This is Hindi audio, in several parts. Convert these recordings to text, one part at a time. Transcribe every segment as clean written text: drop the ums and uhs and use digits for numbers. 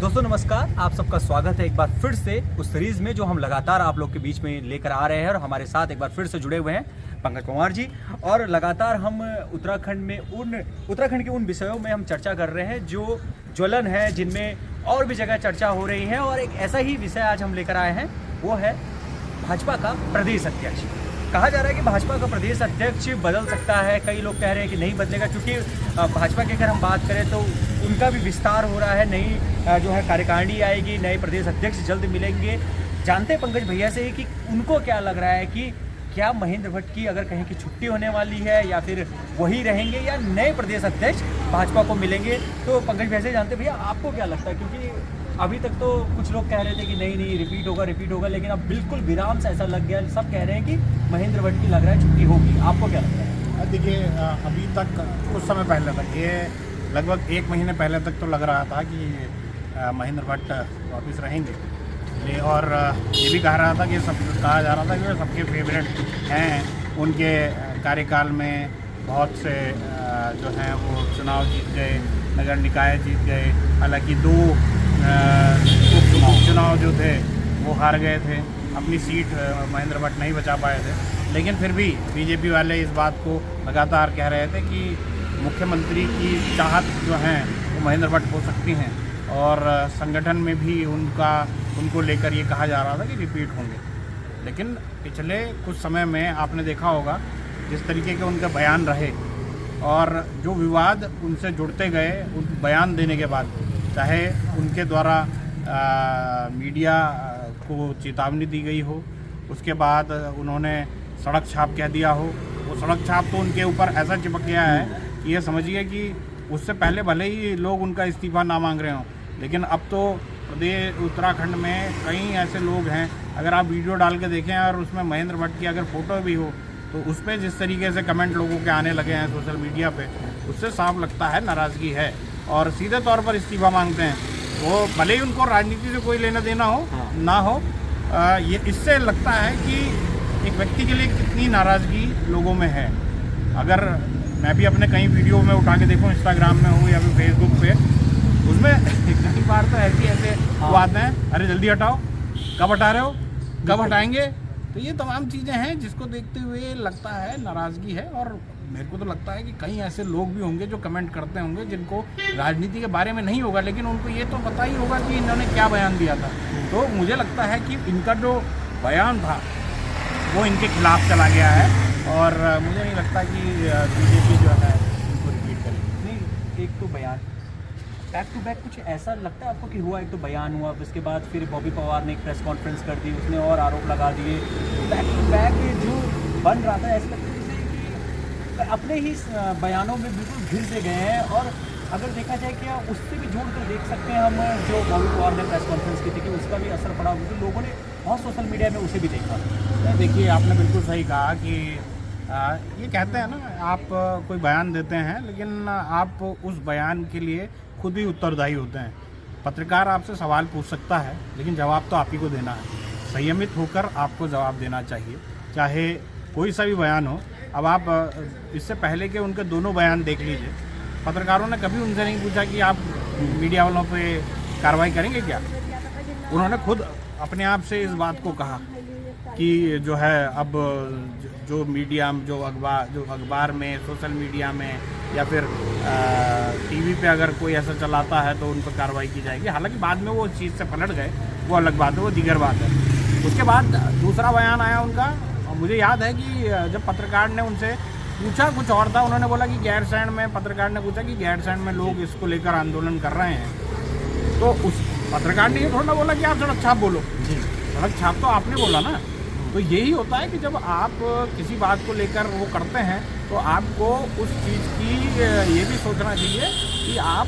दोस्तों नमस्कार, आप सबका स्वागत है एक बार फिर से उस सीरीज में जो हम लगातार आप लोग के बीच में लेकर आ रहे हैं। और हमारे साथ एक बार फिर से जुड़े हुए हैं पंकज कुमार जी। और लगातार हम उत्तराखंड के उन विषयों में हम चर्चा कर रहे हैं जो ज्वलन है, जिनमें और भी जगह चर्चा हो रही है। और एक ऐसा ही विषय आज हम लेकर आए हैं, वो है भाजपा का प्रदेश अध्यक्ष। कहा जा रहा है कि भाजपा का प्रदेश अध्यक्ष बदल सकता है। कई लोग कह रहे हैं कि नहीं बदलेगा, क्योंकि भाजपा की अगर हम बात करें तो उनका भी विस्तार हो रहा है। नई जो है कार्यकारिणी आएगी, नए प्रदेश अध्यक्ष जल्द मिलेंगे। जानते हैं पंकज भैया से कि उनको क्या लग रहा है कि क्या महेंद्र भट्ट की अगर कहीं की छुट्टी होने वाली है या फिर वही रहेंगे या नए प्रदेश अध्यक्ष भाजपा को मिलेंगे। तो पंकज भैया से जानते भैया आपको क्या लगता है, क्योंकि अभी तक तो कुछ लोग कह रहे थे कि नहीं रिपीट होगा, लेकिन अब बिल्कुल विराम सा ऐसा लग गया। सब कह रहे हैं कि महेंद्र भट्ट की लग रहा है छुट्टी होगी। आपको क्या लगता है? देखिए, अभी तक कुछ समय पहले तक, ये लगभग 1 महीने पहले तक तो लग रहा था कि महेंद्र भट्ट वापस रहेंगे। और ये भी कहा रहा था कि कहा जा रहा था कि वे सबके फेवरेट हैं। उनके कार्यकाल में बहुत से जो हैं वो चुनाव जीत गए, नगर निकाय जीत गए। हालांकि 2 उपचुनाव जो थे वो हार गए थे, अपनी सीट महेंद्र भट्ट नहीं बचा पाए थे। लेकिन फिर भी बीजेपी वाले इस बात को लगातार कह रहे थे कि मुख्यमंत्री की चाहत जो है वो महेंद्र भट्ट हो सकती हैं। और संगठन में भी उनको लेकर ये कहा जा रहा था कि रिपीट होंगे। लेकिन पिछले कुछ समय में आपने देखा होगा जिस तरीके के उनके बयान रहे और जो विवाद उनसे जुड़ते गए उन बयान देने के बाद, चाहे उनके द्वारा मीडिया को चेतावनी दी गई हो, उसके बाद उन्होंने सड़क छाप कह दिया हो। वो सड़क छाप तो उनके ऊपर ऐसा चिपक गया है कि ये समझिए कि उससे पहले भले ही लोग उनका इस्तीफा ना मांग रहे हों, लेकिन अब तो प्रदेश उत्तराखंड में कई ऐसे लोग हैं, अगर आप वीडियो डाल के देखें और उसमें महेंद्र भट्ट की अगर फ़ोटो भी हो तो उस पर जिस तरीके से कमेंट लोगों के आने लगे हैं सोशल मीडिया पे, उससे साफ लगता है नाराज़गी है और सीधे तौर पर इस्तीफा मांगते हैं। वो भले ही उनको राजनीति से कोई लेना देना हो ना हो, ये इससे लगता है कि एक व्यक्ति के लिए कितनी नाराज़गी लोगों में है। अगर मैं भी अपने कई वीडियो में उठा के देखूँ, इंस्टाग्राम में हो या फिर फेसबुक पे, उसमें कई बार तो ऐसे वो आते हैं, अरे जल्दी हटाओ, कब हटा रहे हो, कब हटाएंगे। तो ये तमाम चीज़ें हैं जिसको देखते हुए लगता है नाराज़गी है। और मेरे को तो लगता है कि कई ऐसे लोग भी होंगे जो कमेंट करते होंगे जिनको राजनीति के बारे में नहीं होगा, लेकिन उनको ये तो पता ही होगा कि इन्होंने क्या बयान दिया था। तो मुझे लगता है कि इनका जो बयान था वो इनके खिलाफ चला गया है और मुझे नहीं लगता कि बीजेपी जो है इनको रिपीट करेगी। नहीं, एक तो बयान बैक टू बैक कुछ ऐसा लगता है आपको कि हुआ? एक तो बयान हुआ, उसके बाद फिर बॉबी पवार ने एक प्रेस कॉन्फ्रेंस कर दी, उसने और आरोप लगा दिए। बैक टू बैक जो बन रहा था, ऐसा लगता है जैसे कि अपने ही बयानों में बिल्कुल घिर से गए हैं। और अगर देखा जाए क्या उससे भी जोड़ कर देख सकते हैं हम, जो बॉबी पवार ने प्रेस कॉन्फ्रेंस की थी कि उसका भी असर पड़ा, क्योंकि लोगों ने बहुत सोशल मीडिया में उसे भी देखा। देखिए, आपने बिल्कुल सही कहा कि ये कहते हैं ना, आप कोई बयान देते हैं लेकिन आप उस बयान के लिए खुद ही उत्तरदायी होते हैं। पत्रकार आपसे सवाल पूछ सकता है लेकिन जवाब तो आप ही को देना है। संयमित होकर आपको जवाब देना चाहिए, चाहे कोई सा भी बयान हो। अब आप इससे पहले के उनके दोनों बयान देख लीजिए। पत्रकारों ने कभी उनसे नहीं पूछा कि आप मीडिया वालों पे कार्रवाई करेंगे क्या। उन्होंने खुद अपने आप से इस बात को कहा कि जो है अब जो मीडिया, जो अखबार में, सोशल मीडिया में या फिर टीवी पे अगर कोई ऐसा चलाता है तो उन पर कार्रवाई की जाएगी। हालांकि बाद में वो उस चीज़ से पलट गए, वो अलग बात है, वो दीगर बात है। उसके बाद दूसरा बयान आया उनका, और मुझे याद है कि जब पत्रकार ने उनसे पूछा कुछ और था, उन्होंने बोला कि गैरसैंण में, पत्रकार ने पूछा कि गैरसैंण में लोग इसको लेकर आंदोलन कर रहे हैं। तो उस पत्रकार ने ये थोड़ा बोला कि आप सड़क छाप बोलो, सड़क छाप तो आपने बोला ना। तो यही होता है कि जब आप किसी बात को लेकर वो करते हैं तो आपको उस चीज़ की ये भी सोचना चाहिए कि आप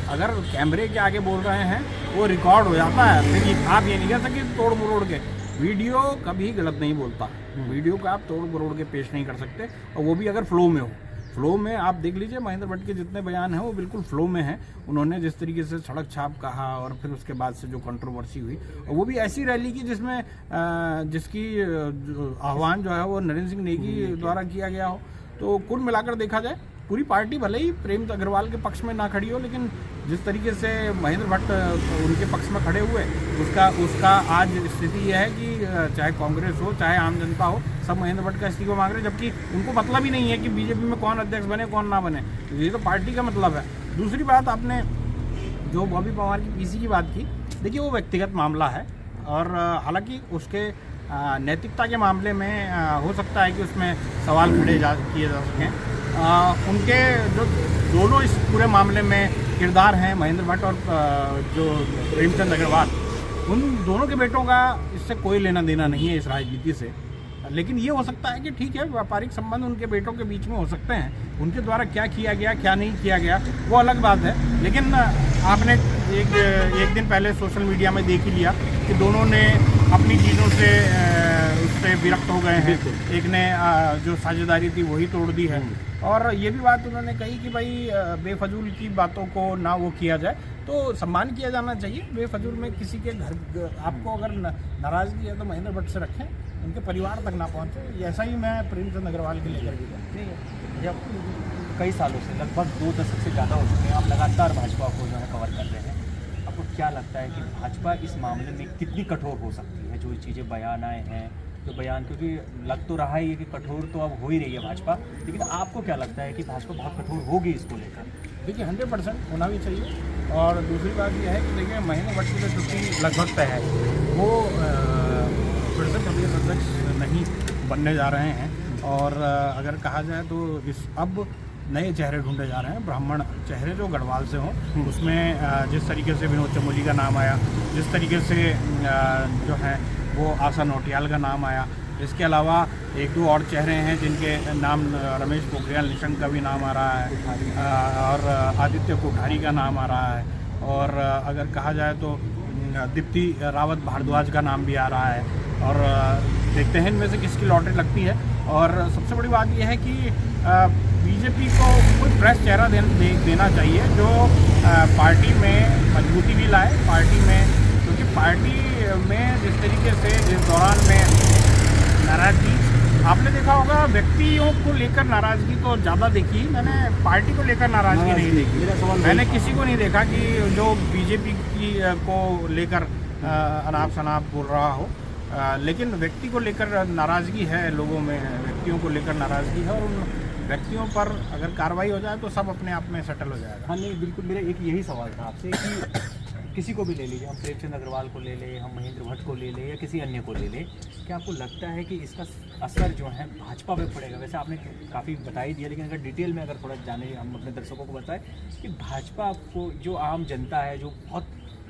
अगर कैमरे के आगे बोल रहे हैं वो रिकॉर्ड हो जाता है। फिर आप ये नहीं कह सकते तोड़ मरोड़ के। वीडियो कभी गलत नहीं बोलता, वीडियो को आप तोड़ मरोड़ के पेश नहीं कर सकते, और वो भी अगर फ्लो में हो। फ्लो में आप देख लीजिए, महेंद्र भट्ट के जितने बयान हैं वो बिल्कुल फ्लो में हैं। उन्होंने जिस तरीके से सड़क छाप कहा और फिर उसके बाद से जो कंट्रोवर्सी हुई, और वो भी ऐसी रैली की जिसकी आह्वान जो है वो नरेंद्र सिंह नेगी द्वारा किया गया हो। तो कुल मिलाकर देखा जाए पूरी पार्टी भले ही प्रेम अग्रवाल के पक्ष में ना खड़ी हो, लेकिन जिस तरीके से महेंद्र भट्ट उनके पक्ष में खड़े हुए उसका आज स्थिति यह है कि चाहे कांग्रेस हो चाहे आम जनता हो, सब महेंद्र भट्ट का इस्तीफा मांग रहे हैं, जबकि उनको मतलब ही नहीं है कि बीजेपी में कौन अध्यक्ष बने कौन ना बने। ये तो पार्टी का मतलब है। दूसरी बात, आपने जो बॉबी पवार की पीसी की बात की, देखिए वो व्यक्तिगत मामला है और हालांकि उसके नैतिकता के मामले में हो सकता है कि उसमें सवाल खड़े किए जा सकें। उनके जो दोनों इस पूरे मामले में किरदार हैं, महेंद्र भट्ट और जो प्रेमचंद अग्रवाल, उन दोनों के बेटों का इससे कोई लेना देना नहीं है इस राजनीति से। लेकिन ये हो सकता है कि ठीक है, व्यापारिक संबंध उनके बेटों के बीच में हो सकते हैं, उनके द्वारा क्या किया गया क्या नहीं किया गया वो अलग बात है। लेकिन आपने एक दिन पहले सोशल मीडिया में देख ही लिया कि दोनों ने अपनी चीज़ों से उससे विरक्त हो गए हैं। एक ने जो साझेदारी थी वही तोड़ दी है। और ये भी बात उन्होंने कही कि भाई बेफजूल की बातों को ना वो किया जाए, तो सम्मान किया जाना चाहिए। बेफजूल में किसी के घर आपको अगर नाराज़गी है तो महेंद्र भट्ट से रखें, उनके परिवार तक ना पहुँचे। ऐसा ही मैं प्रेमचंद अग्रवाल के लेकर भी कहूँ। जब कई सालों से, लगभग 2 दशक से ज़्यादा हो चुके हैं, आप लगातार भाजपा को जो है कवर कर रहे हैं, आपको क्या लगता है कि भाजपा इस मामले में कितनी कठोर हो सकती है? जो चीज़ें बयान आए हैं, जो बयान, क्योंकि लग तो रहा है कि कठोर तो अब हो ही रही है भाजपा, लेकिन आपको क्या लगता है कि भाजपा बहुत कठोर होगी इसको लेकर? देखिए 100% होना भी चाहिए। और दूसरी बात यह है कि देखिए महेंद्र भट्ट की जो छुट्टी लगभग तय है, वो फिर से प्रदेश अध्यक्ष नहीं बनने जा रहे हैं। और अगर कहा जाए तो अब नए चेहरे ढूंढे जा रहे हैं, ब्राह्मण चेहरे जो गढ़वाल से हों। उसमें जिस तरीके से विनोद चमोली का नाम आया, जिस तरीके से जो है वो आशा नौटियाल का नाम आया, इसके अलावा 1-2 और चेहरे हैं जिनके नाम, रमेश पोखरियाल निशंक का भी नाम आ रहा है और आदित्य कोठारी का नाम आ रहा है। और अगर कहा जाए तो दीप्ति रावत भारद्वाज का नाम भी आ रहा है। और देखते हैं इनमें से किसकी लॉटरी लगती है। और सबसे बड़ी बात यह है कि बीजेपी को कोई फ्रेश चेहरा देना चाहिए जो पार्टी में मजबूती भी लाए पार्टी में, क्योंकि पार्टी में जिस तरीके से जिस दौरान में नाराज़गी आपने देखा होगा, व्यक्तियों को लेकर नाराज़गी तो ज़्यादा देखी, मैंने पार्टी को लेकर नाराज़गी नहीं देखी। मैंने किसी को नहीं देखा कि जो बीजेपी की को लेकर अनाप शनाप बोल रहा हो, लेकिन व्यक्ति को लेकर नाराज़गी है लोगों में, व्यक्तियों को लेकर नाराज़गी है। और उन व्यक्तियों पर अगर कार्रवाई हो जाए तो सब अपने आप में सेटल हो जाएगा। हाँ नहीं, बिल्कुल। मेरा एक यही सवाल था आपसे कि किसी को भी ले लीजिए, हम प्रेमचंद अग्रवाल को ले लें, हम महेंद्र भट्ट को ले लें या किसी अन्य को ले लें, क्या आपको लगता है कि इसका असर जो है भाजपा पे पड़ेगा? वैसे आपने काफ़ी बता ही दिया, लेकिन अगर डिटेल में अगर थोड़ा जाने, हम अपने दर्शकों को बताएं कि भाजपा को जो आम जनता है, जो बहुत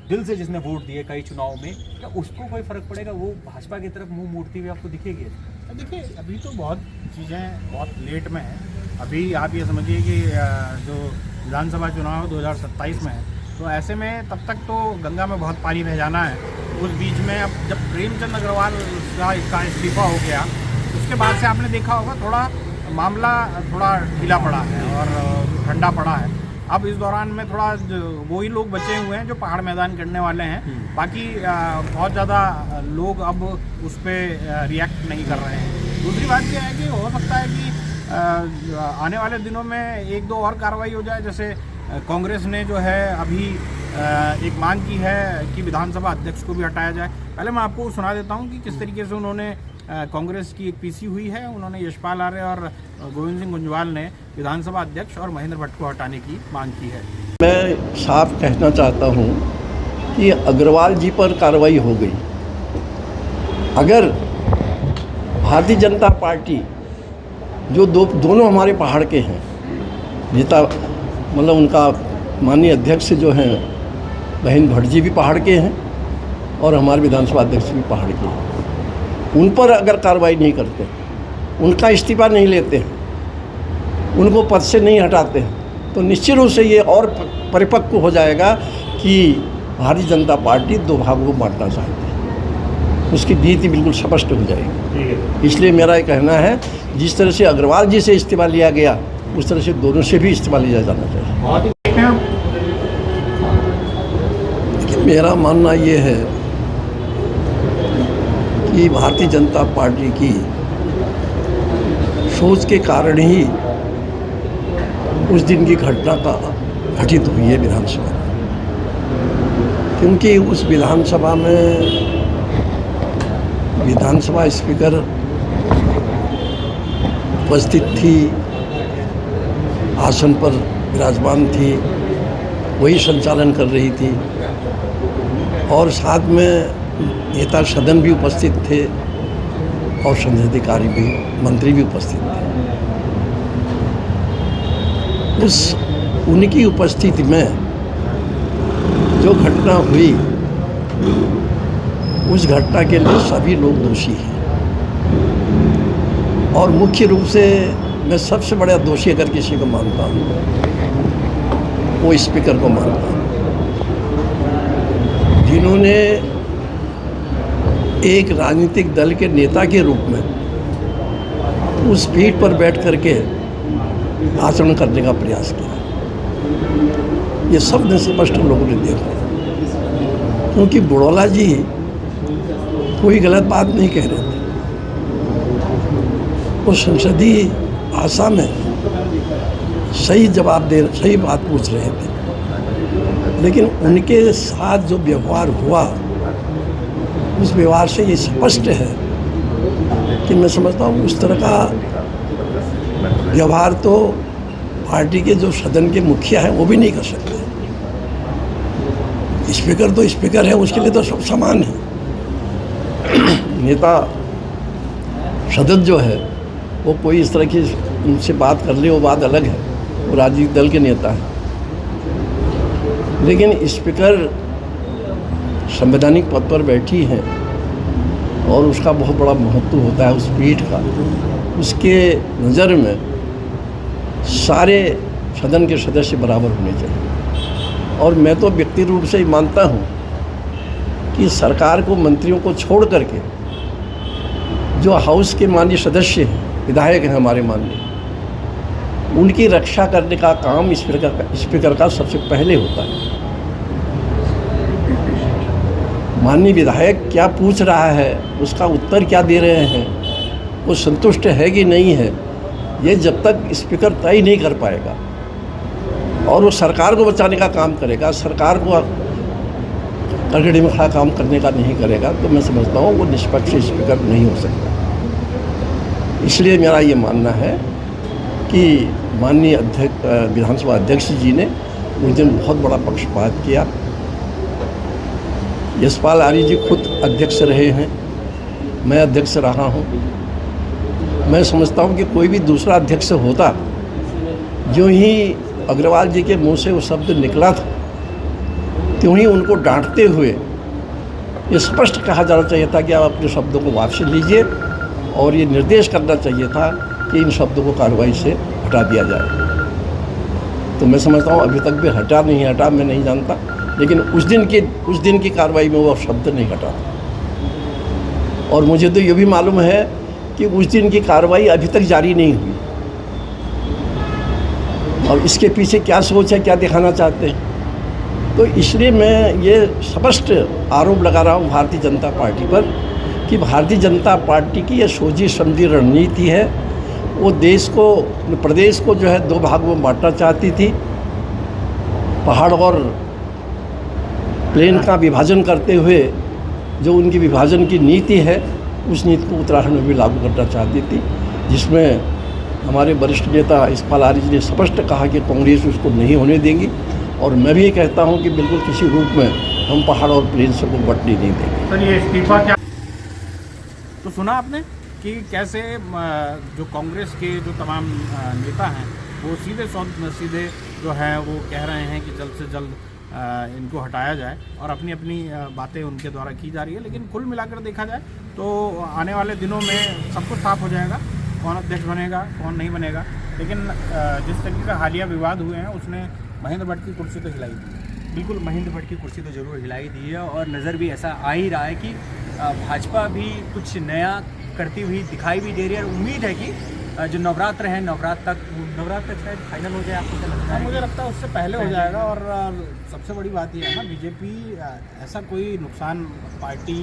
दिल से जिसने वोट दिए कई चुनाव में, क्या उसको कोई फ़र्क पड़ेगा? वो भाजपा की तरफ मुँह मोड़ती हुई आपको दिखेगी? देखिए अभी तो बहुत चीज़ें बहुत लेट में हैं। अभी आप ये समझिए कि जो विधानसभा चुनाव 2027 में है, तो ऐसे में तब तक तो गंगा में बहुत पानी बह जाना है। उस बीच में अब जब प्रेमचंद अग्रवाल का इस्तीफा हो गया, उसके बाद से आपने देखा होगा थोड़ा मामला थोड़ा ढीला पड़ा है और ठंडा पड़ा है। अब इस दौरान में थोड़ा वही लोग बचे हुए हैं जो पहाड़ मैदान करने वाले हैं, बाकी बहुत ज़्यादा लोग अब उस पर रिएक्ट नहीं कर रहे हैं। दूसरी बात यह है कि हो सकता है कि आने वाले दिनों में 1-2 और कार्रवाई हो जाए। जैसे कांग्रेस ने जो है अभी एक मांग की है कि विधानसभा अध्यक्ष को भी हटाया जाए। पहले मैं आपको सुना देता हूं कि किस तरीके से उन्होंने कांग्रेस की एक पीसी हुई है, उन्होंने यशपाल आर्य और गोविंद सिंह गुंजवाल ने विधानसभा अध्यक्ष और महेंद्र भट्ट को हटाने की मांग की है। मैं साफ कहना चाहता हूं कि अग्रवाल जी पर कार्रवाई हो गई। अगर भारतीय जनता पार्टी जो दोनों हमारे पहाड़ के हैं, नेता मतलब उनका माननीय अध्यक्ष जो हैं महेंद्र भट्ट जी भी पहाड़ के हैं और हमारे विधानसभा अध्यक्ष भी पहाड़ के हैं, उन पर अगर कार्रवाई नहीं करते, उनका इस्तीफा नहीं लेते हैं, उनको पद से नहीं हटाते हैं, तो निश्चित रूप से ये और परिपक्व हो जाएगा कि भारतीय जनता पार्टी 2 भागों को बांटना चाहती है। उसकी नीति बिल्कुल स्पष्ट हो जाएगी। इसलिए मेरा ये कहना है, जिस तरह से अग्रवाल जी से इस्तीफा लिया गया, उस तरह से दोनों से भी इस्तीफा लिया जाना चाहिए। मेरा मानना ये है कि भारतीय जनता पार्टी की सोच के कारण ही उस दिन की घटना का घटित हुई है विधानसभा में, क्योंकि उस विधानसभा में विधानसभा स्पीकर उपस्थित थी, आसन पर विराजमान थी, वही संचालन कर रही थी और साथ में नेता सदन भी उपस्थित थे और संसदीय कार्य भी मंत्री भी उपस्थित थे। उनकी उपस्थिति में जो घटना हुई, उस घटना के लिए सभी लोग दोषी हैं और मुख्य रूप से मैं सबसे बड़ा दोषी अगर किसी को मानता हूँ, वो स्पीकर को मानता हूँ, जिन्होंने एक राजनीतिक दल के नेता के रूप में उस पीठ पर बैठ करके आचरण करने का प्रयास किया। ये सब ने स्पष्ट लोगों ने देखा, क्योंकि बुड़ौला जी कोई गलत बात नहीं कह रहे थे, वो संसदीय भाषा में सही जवाब सही बात पूछ रहे थे, लेकिन उनके साथ जो व्यवहार हुआ, उस व्यवहार से ये स्पष्ट है कि मैं समझता हूँ उस तरह का व्यवहार तो पार्टी के जो सदन के मुखिया हैं वो भी नहीं कर सकते। स्पीकर तो स्पीकर है, उसके लिए तो सब समान है। नेता सदन जो है वो कोई इस तरह की उनसे बात कर ले, वो बात अलग है, वो राजनीतिक दल के नेता है, लेकिन स्पीकर संवैधानिक पद पर बैठी हैं और उसका बहुत बड़ा महत्व होता है उस पीठ का। उसके नज़र में सारे सदन के सदस्य बराबर होने चाहिए और मैं तो व्यक्ति रूप से ही मानता हूँ कि सरकार को, मंत्रियों को छोड़ करके जो हाउस के माननीय सदस्य हैं, विधायक हैं हमारे माननीय, उनकी रक्षा करने का काम स्पीकर का सबसे पहले होता है। माननीय विधायक क्या पूछ रहा है, उसका उत्तर क्या दे रहे हैं, वो संतुष्ट है कि नहीं है, ये जब तक स्पीकर तय नहीं कर पाएगा और वो सरकार को बचाने का काम करेगा, सरकार को कड़कड़ी में खड़ा काम करने का नहीं करेगा, तो मैं समझता हूँ वो निष्पक्ष स्पीकर नहीं हो सकता। इसलिए मेरा ये मानना है कि माननीय विधानसभा अध्यक्ष जी ने उस दिन बहुत बड़ा पक्षपात किया। यशपाल आर्य जी खुद अध्यक्ष रहे हैं, मैं अध्यक्ष रहा हूँ। मैं समझता हूँ कि कोई भी दूसरा अध्यक्ष होता, जो ही अग्रवाल जी के मुंह से वो शब्द निकला था, त्यों ही उनको डांटते हुए ये स्पष्ट कहा जाना चाहिए था कि आप अपने शब्दों को वापस लीजिए और ये निर्देश करना चाहिए था कि इन शब्दों को कार्रवाई से हटा दिया जाए। तो मैं समझता हूँ अभी तक भी हटा नहीं हटा, मैं नहीं जानता, लेकिन उस दिन की कार्रवाई में वो शब्द नहीं हटा था। और मुझे तो ये भी मालूम है कि उस दिन की कार्रवाई अभी तक जारी नहीं हुई और इसके पीछे क्या सोच है, क्या दिखाना चाहते हैं। तो इसलिए मैं ये स्पष्ट आरोप लगा रहा हूँ भारतीय जनता पार्टी पर कि भारतीय जनता पार्टी की ये सोची समझी रणनीति है। वो प्रदेश को जो है दो भागों में बांटना चाहती थी। पहाड़ और प्लेन का विभाजन करते हुए जो उनकी विभाजन की नीति है, उस नीति को उत्तराखंड में भी लागू करना चाहती थी, जिसमें हमारे वरिष्ठ नेता यशपाल आर्य जी ने स्पष्ट कहा कि कांग्रेस उसको नहीं होने देंगी और मैं भी ये कहता हूं कि बिल्कुल किसी रूप में हम पहाड़ और प्लेन से को बंटने नहीं देंगे। सर, ये इस्तीफा क्या, तो सुना आपने कि कैसे जो कांग्रेस के जो तमाम नेता हैं वो सीधे जो है वो कह रहे हैं कि जल्द से जल्द इनको हटाया जाए और अपनी बातें उनके द्वारा की जा रही है। लेकिन कुल मिलाकर देखा जाए तो आने वाले दिनों में सब कुछ साफ हो जाएगा, कौन अध्यक्ष बनेगा, कौन नहीं बनेगा। लेकिन जिस तरीके का हालिया विवाद हुए हैं उसने महेंद्र भट्ट की कुर्सी तो हिलाई दी। बिल्कुल, महेंद्र भट्ट की कुर्सी तो जरूर हिलाई दी है और नज़र भी ऐसा आ ही रहा है कि भाजपा भी कुछ नया करती हुई दिखाई भी दे रही है। उम्मीद है कि जो नवरात्र है, नवरात्र तक शायद फाइनल हो जाए। आपको क्या लगता है? मुझे लगता है उससे पहले हो जाएगा। और सबसे बड़ी बात यह है ना, बीजेपी ऐसा कोई नुकसान पार्टी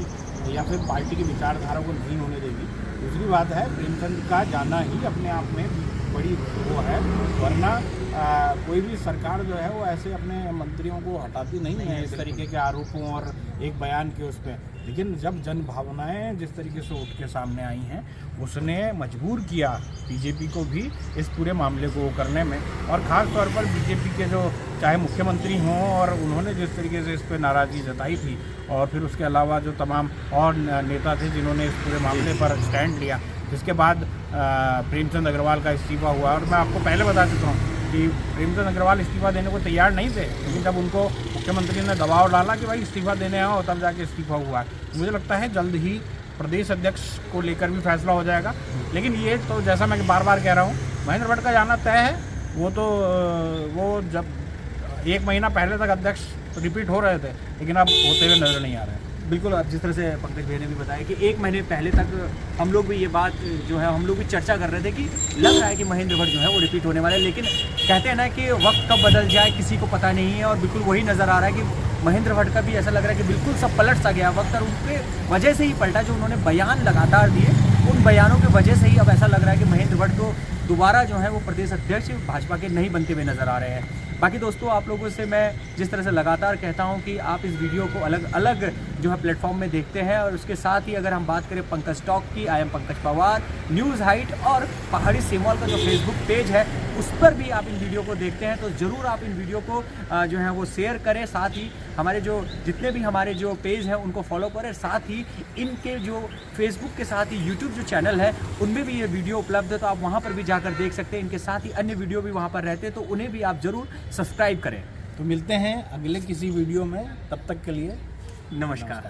या फिर पार्टी की विचारधारा को नहीं होने देगी। दूसरी बात है, प्रेमचंद का जाना ही अपने आप में बड़ी वो है, वरना कोई भी सरकार जो है वो ऐसे अपने मंत्रियों को हटाती नहीं है इस तरीके के आरोपों और एक बयान के उस पर। लेकिन जब जन भावनाएं जिस तरीके से उठ के सामने आई हैं, उसने मजबूर किया बीजेपी को भी इस पूरे मामले को करने में, और ख़ास तौर पर बीजेपी के जो चाहे मुख्यमंत्री हों और उन्होंने जिस तरीके से इस पर नाराज़गी जताई थी, और फिर उसके अलावा जो तमाम और नेता थे जिन्होंने इस पूरे मामले पर स्टैंड लिया, जिसके बाद प्रेमचंद अग्रवाल का इस्तीफा हुआ। और मैं आपको पहले बता चुका हूँ कि प्रेमचंद अग्रवाल इस्तीफा देने को तैयार नहीं थे, लेकिन जब उनको मुख्यमंत्री ने दबाव डाला कि भाई इस्तीफा देने आओ, तब जाके इस्तीफा हुआ। मुझे लगता है जल्द ही प्रदेश अध्यक्ष को लेकर भी फैसला हो जाएगा। लेकिन ये तो जैसा मैं बार बार कह रहा हूँ, महेंद्र भट्ट का जाना तय है। वो जब 1 महीना पहले तक अध्यक्ष रिपीट हो रहे थे, लेकिन अब होते हुए नजर नहीं आ रहे हैं। बिल्कुल, अब जिस तरह से पंकज भैया ने भी बताया कि 1 महीने पहले तक हम लोग भी ये बात जो है हम लोग भी चर्चा कर रहे थे कि लग रहा है कि महेंद्र भट्ट जो है वो रिपीट होने वाले हैं। लेकिन कहते हैं ना कि वक्त कब बदल जाए किसी को पता नहीं है, और बिल्कुल वही नज़र आ रहा है कि महेंद्र भट्ट का भी ऐसा लग रहा है कि बिल्कुल सब पलट सा गया वक्त, और उनके वजह से ही पलटा। जो उन्होंने बयान लगातार दिए, उन बयानों की वजह से ही अब ऐसा लग रहा है कि महेंद्र भट्ट तो दोबारा जो है वो प्रदेश अध्यक्ष भाजपा के नहीं बनते हुए नजर आ रहे हैं। बाकी दोस्तों, आप लोगों से मैं जिस तरह से लगातार कहता हूं कि आप इस वीडियो को अलग अलग जो है प्लेटफॉर्म में देखते हैं, और उसके साथ ही अगर हम बात करें पंकज टॉक की, I am Pankaj Pawar, news height और पहाड़ी सिमोल का जो फेसबुक पेज है उस पर भी आप इन वीडियो को देखते हैं, तो ज़रूर आप इन वीडियो को जो है वो शेयर करें। साथ ही हमारे जो जितने भी हमारे जो पेज हैं उनको फॉलो करें। साथ ही इनके जो फेसबुक के साथ ही यूट्यूब जो चैनल है उनमें भी ये वीडियो उपलब्ध है, तो आप वहाँ पर भी जाकर देख सकते हैं। इनके साथ ही अन्य वीडियो भी वहाँ पर रहते हैं, तो उन्हें भी आप ज़रूर सब्सक्राइब करें। तो मिलते हैं अगले किसी वीडियो में, तब तक के लिए नमस्कार।